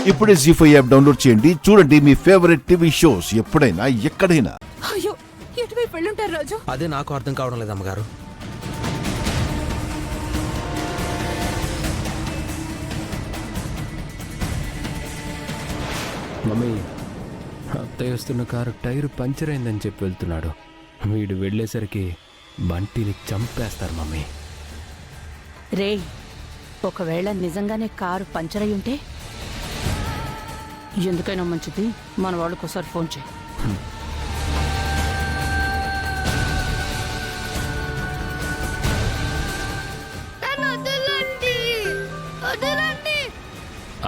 ఇప్పుడే జీ5 app download చేయండి. చూడండి మీ ఫేవరెట్ టీవీ షోస్ ఎప్పుడైనా ఎక్కడైనా. అయ్యో ఎటువైపు వెళ్ళుంటారు రాజు? అదే నాకు అర్థం కావడం లేదు అమ్మగారు. మమ్మీ, అత్తయ్య వస్తున్న కారు టైరు పంచర్ అయిందని చెప్పి వెళ్తున్నాడు. వీడు వెళ్ళేసరికి బంటిని చంపేస్తారు మమ్మీ. రేయ్, ఒకవేళ నిజంగానే కారు పంచర్ అయి ఉంటే ఎందుకైనా మంచిది మన వాళ్ళకి ఒకసారి ఫోన్ చేయి.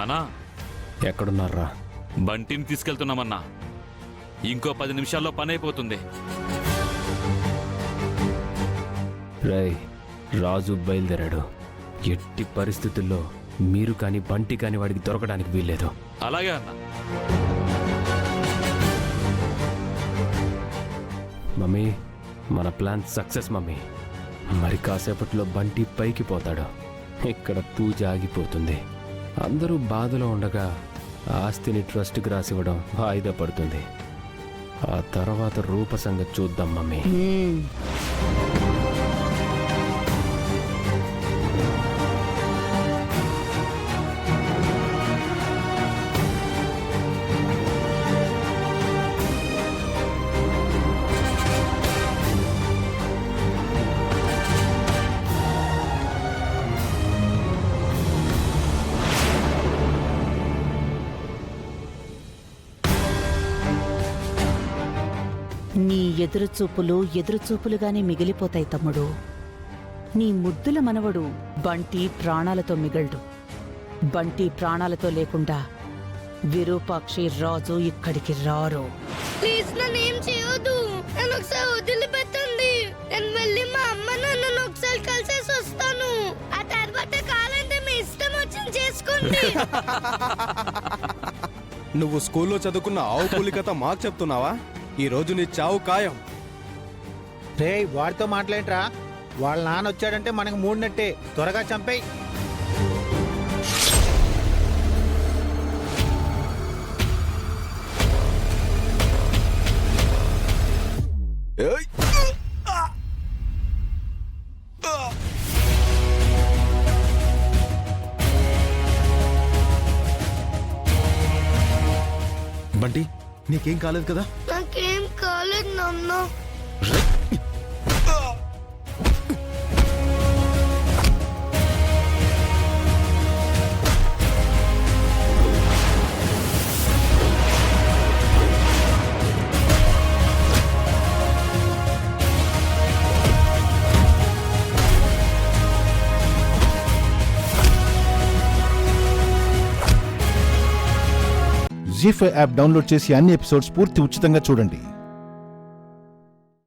అన్నా, ఎక్కడున్నారా? బంటిని తీసుకెళ్తున్నామన్నా. ఇంకో 10 నిమిషాల్లో పని అయిపోతుంది. రేయ్, రాజు బయలుదేరాడు. ఎట్టి పరిస్థితుల్లో మీరు కానీ బంటి కానీ వాడికి దొరకడానికి వీల్లేదు. అలాగే అన్నా. మమ్మీ, మన ప్లాన్ సక్సెస్ మమ్మీ. మరి కాసేపట్లో బంటి పైకి పోతాడు. ఇక్కడ పూజ ఆగిపోతుంది. అందరూ బాధలో ఉండగా ఆస్తిని ట్రస్ట్కి రాసివ్వడం వాయిదా పడుతుంది. ఆ తర్వాత రూప సంగతి చూద్దాం మమ్మీ. నీ ఎదురుచూపులుగానే మిగిలిపోతాయి తమ్ముడు. నీ ముద్దుల మనవడు బంటి ప్రాణాలతో మిగలడు. బంటి ప్రాణాలతో లేకుండా విరూపాక్షి రాజు ఇక్కడికి రారు. ప్లీజ్ నన్నేం చేయొద్దు. నన్ను ఒకసారి వదిలిపెట్టండి. నేను వెళ్ళి మా అమ్మ నన్ను ఒకసారి కలిసేసి వస్తాను. ఆ తర్వాత కాలంటే మీ ఇష్టం వచ్చింది చేసుకోండి. నువ్వు స్కూల్లో చదువుకున్న ఆవు కూలి కథ మాకు చెప్తున్నావా? ఈ రోజు నీ చావు ఖాయం. రే, వాడితో మాట్లాడరా. వాళ్ళ నాన్న వచ్చాడంటే మనకు మూడినట్టే. త్వరగా చంపేయి. బంటి, నీకేం కాలేదు కదా? నాకేం కాలేదు నాన్న. జీ5 యాప్ డౌన్లోడ్ చేసి అన్ని ఎపిసోడ్స్ పూర్తి ఉచితంగా చూడండి.